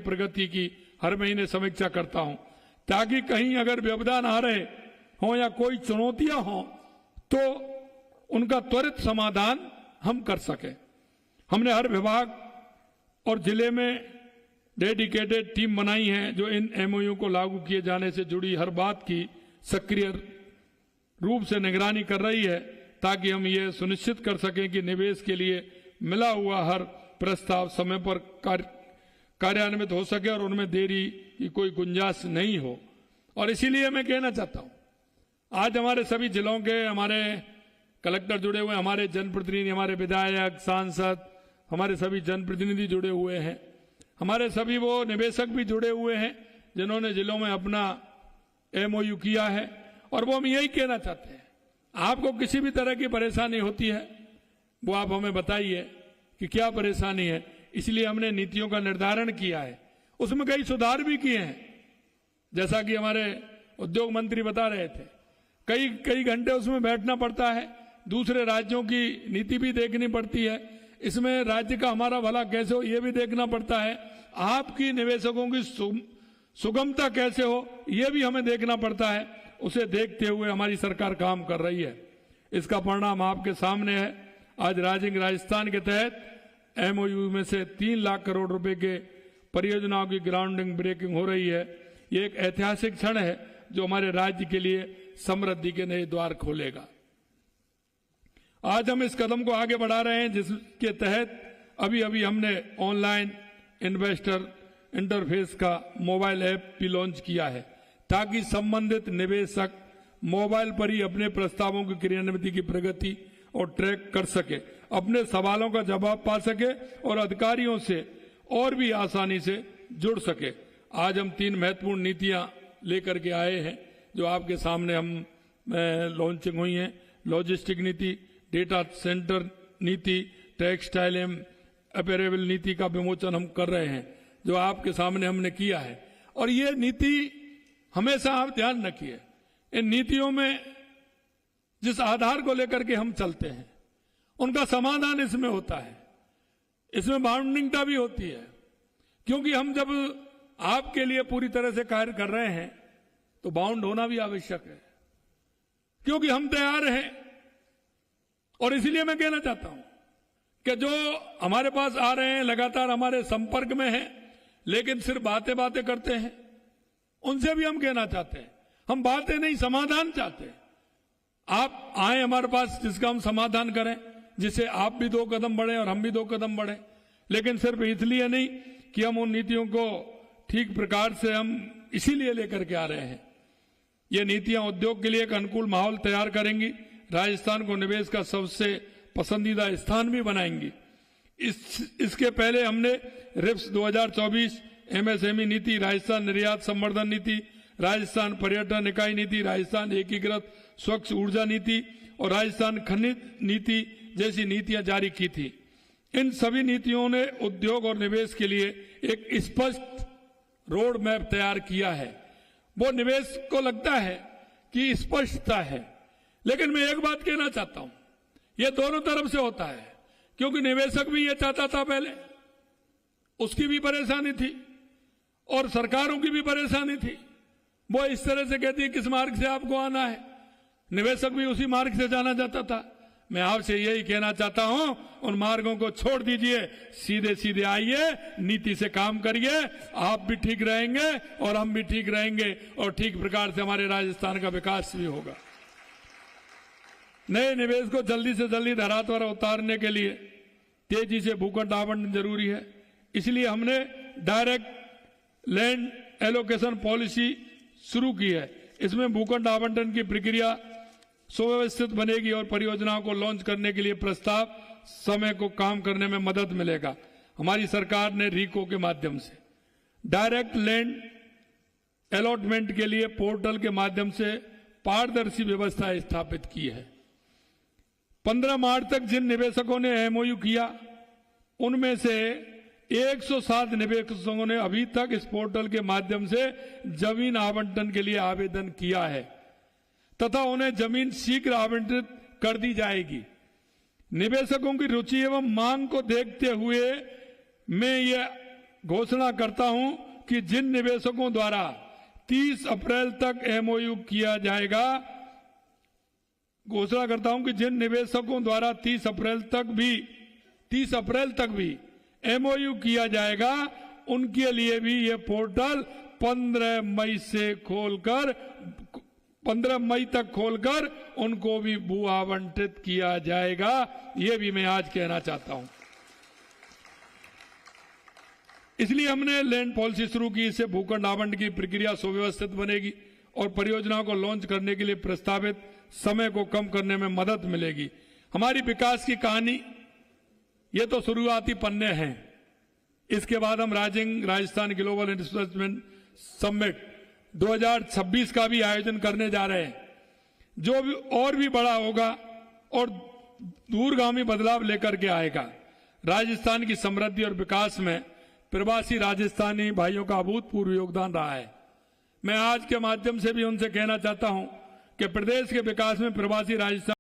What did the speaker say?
प्रगति की हर महीने समीक्षा करता हूं, ताकि कहीं अगर व्यवधान आ रहे हों या कोई चुनौतियां हों तो उनका त्वरित समाधान हम कर सकें। हमने हर विभाग और जिले में डेडिकेटेड टीम बनाई है जो इन एमओयू को लागू किए जाने से जुड़ी हर बात की सक्रिय रूप से निगरानी कर रही है, ताकि हम ये सुनिश्चित कर सकें कि निवेश के लिए मिला हुआ हर प्रस्ताव समय पर कार्यान्वित हो सके और उनमें देरी की कोई गुंजाइश नहीं हो। और इसीलिए मैं कहना चाहता हूं, आज हमारे सभी जिलों के हमारे कलेक्टर जुड़े हुए हैं, हमारे जनप्रतिनिधि, हमारे विधायक, सांसद, हमारे सभी जनप्रतिनिधि जुड़े हुए हैं, हमारे सभी वो निवेशक भी जुड़े हुए हैं जिन्होंने जिलों में अपना एमओयू किया है। और वो हम यही कहना चाहते हैं, आपको किसी भी तरह की परेशानी होती है वो आप हमें बताइए कि क्या परेशानी है। इसलिए हमने नीतियों का निर्धारण किया है, उसमें कई सुधार भी किए हैं। जैसा कि हमारे उद्योग मंत्री बता रहे थे, कई घंटे उसमें बैठना पड़ता है, दूसरे राज्यों की नीति भी देखनी पड़ती है, इसमें राज्य का हमारा भला कैसे हो ये भी देखना पड़ता है, आपकी निवेशकों की सुगमता कैसे हो ये भी हमें देखना पड़ता है। उसे देखते हुए हमारी सरकार काम कर रही है। इसका परिणाम आपके सामने है। आज राइजिंग राजस्थान के तहत एमओयू में से 3 लाख करोड़ रुपए के परियोजनाओं की ग्राउंडिंग ब्रेकिंग हो रही है। ये एक ऐतिहासिक क्षण है जो हमारे राज्य के लिए समृद्धि के नए द्वार खोलेगा। आज हम इस कदम को आगे बढ़ा रहे हैं जिसके तहत अभी हमने ऑनलाइन इन्वेस्टर इंटरफेस का मोबाइल ऐप भी लॉन्च किया है, ताकि संबंधित निवेशक मोबाइल पर ही अपने प्रस्तावों की क्रियान्विति की प्रगति और ट्रैक कर सके, अपने सवालों का जवाब पा सके और अधिकारियों से और भी आसानी से जुड़ सके। आज हम 3 महत्वपूर्ण नीतियां लेकर के आए हैं जो आपके सामने हम लॉन्चिंग हुई हैं। लॉजिस्टिक नीति, डेटा सेंटर नीति, टेक्सटाइल एवं अपैरेबल नीति का विमोचन हम कर रहे हैं जो आपके सामने हमने किया है। और ये नीति हमेशा आप ध्यान रखिए, इन नीतियों में जिस आधार को लेकर के हम चलते हैं उनका समाधान इसमें होता है, इसमें बाउंडिंगता भी होती है। क्योंकि हम जब आपके लिए पूरी तरह से कार्य कर रहे हैं तो बाउंड होना भी आवश्यक है, क्योंकि हम तैयार हैं। और इसलिए मैं कहना चाहता हूं कि जो हमारे पास आ रहे हैं, लगातार हमारे संपर्क में हैं, लेकिन सिर्फ बातें करते हैं, उनसे भी हम कहना चाहते हैं, हम बातें नहीं समाधान चाहते हैं। आप आए हमारे पास जिसका हम समाधान करें, जिससे आप भी 2 कदम बढ़े और हम भी 2 कदम बढ़े। लेकिन सिर्फ इसलिए नहीं कि हम उन नीतियों को ठीक प्रकार से हम इसीलिए लेकर के आ रहे हैं। ये नीतियां उद्योग के लिए एक अनुकूल माहौल तैयार करेंगी, राजस्थान को निवेश का सबसे पसंदीदा स्थान भी बनाएंगी। इसके पहले हमने रिप्स 2024, एमएसएमई नीति, राजस्थान निर्यात संवर्धन नीति, राजस्थान पर्यटन इकाई नीति, राजस्थान एकीकृत स्वच्छ ऊर्जा नीति और राजस्थान खनिज नीति जैसी नीतियां जारी की थी। इन सभी नीतियों ने उद्योग और निवेश के लिए एक स्पष्ट रोड मैप तैयार किया है। वो निवेश को लगता है कि स्पष्टता है, लेकिन मैं एक बात कहना चाहता हूं, यह दोनों तरफ से होता है। क्योंकि निवेशक भी ये चाहता था, पहले उसकी भी परेशानी थी और सरकारों की भी परेशानी थी। वो इस तरह से कहती है किस मार्ग से आपको आना है, निवेशक भी उसी मार्ग से जाना चाहता था। मैं आपसे यही कहना चाहता हूं, उन मार्गों को छोड़ दीजिए, सीधे आइए, नीति से काम करिए, आप भी ठीक रहेंगे और हम भी ठीक रहेंगे और ठीक प्रकार से हमारे राजस्थान का विकास भी होगा। नए निवेश को जल्दी से जल्दी धरातल पर उतारने के लिए तेजी से भूखंड आवंटन जरूरी है। इसलिए हमने डायरेक्ट लैंड एलोकेशन पॉलिसी शुरू की है। इसमें भूखंड आवंटन की प्रक्रिया सुव्यवस्थित बनेगी और परियोजनाओं को लॉन्च करने के लिए प्रस्ताव समय को काम करने में मदद मिलेगा। हमारी सरकार ने रीको के माध्यम से डायरेक्ट लैंड अलॉटमेंट के लिए पोर्टल के माध्यम से पारदर्शी व्यवस्था स्थापित की है। 15 मार्च तक जिन निवेशकों ने एमओयू किया उनमें से 107 निवेशकों ने अभी तक इस पोर्टल के माध्यम से जमीन आवंटन के लिए आवेदन किया है तथा उन्हें जमीन शीघ्र आवंटित कर दी जाएगी। निवेशकों की रुचि एवं मांग को देखते हुए मैं ये घोषणा करता हूं कि जिन निवेशकों द्वारा 30 अप्रैल तक एमओयू किया जाएगा, घोषणा करता हूं कि जिन निवेशकों द्वारा 30 अप्रैल तक भी एमओयू किया जाएगा, उनके लिए भी ये पोर्टल 15 मई तक खोलकर उनको भी भू आवंटित किया जाएगा। ये भी मैं आज कहना चाहता हूं। इसलिए हमने लैंड पॉलिसी शुरू की। इससे भूखंड आवंटन की प्रक्रिया सुव्यवस्थित बनेगी और परियोजनाओं को लॉन्च करने के लिए प्रस्तावित समय को कम करने में मदद मिलेगी। हमारी विकास की कहानी ये तो शुरुआती पन्ने हैं। इसके बाद हम राजस्थान ग्लोबल इन्वेस्टमेंट समिट 2026 का भी आयोजन करने जा रहे हैं, जो भी और भी बड़ा होगा और दूरगामी बदलाव लेकर के आएगा। राजस्थान की समृद्धि और विकास में प्रवासी राजस्थानी भाइयों का अभूतपूर्व योगदान रहा है। मैं आज के माध्यम से भी उनसे कहना चाहता हूं कि प्रदेश के विकास में प्रवासी राजस्थान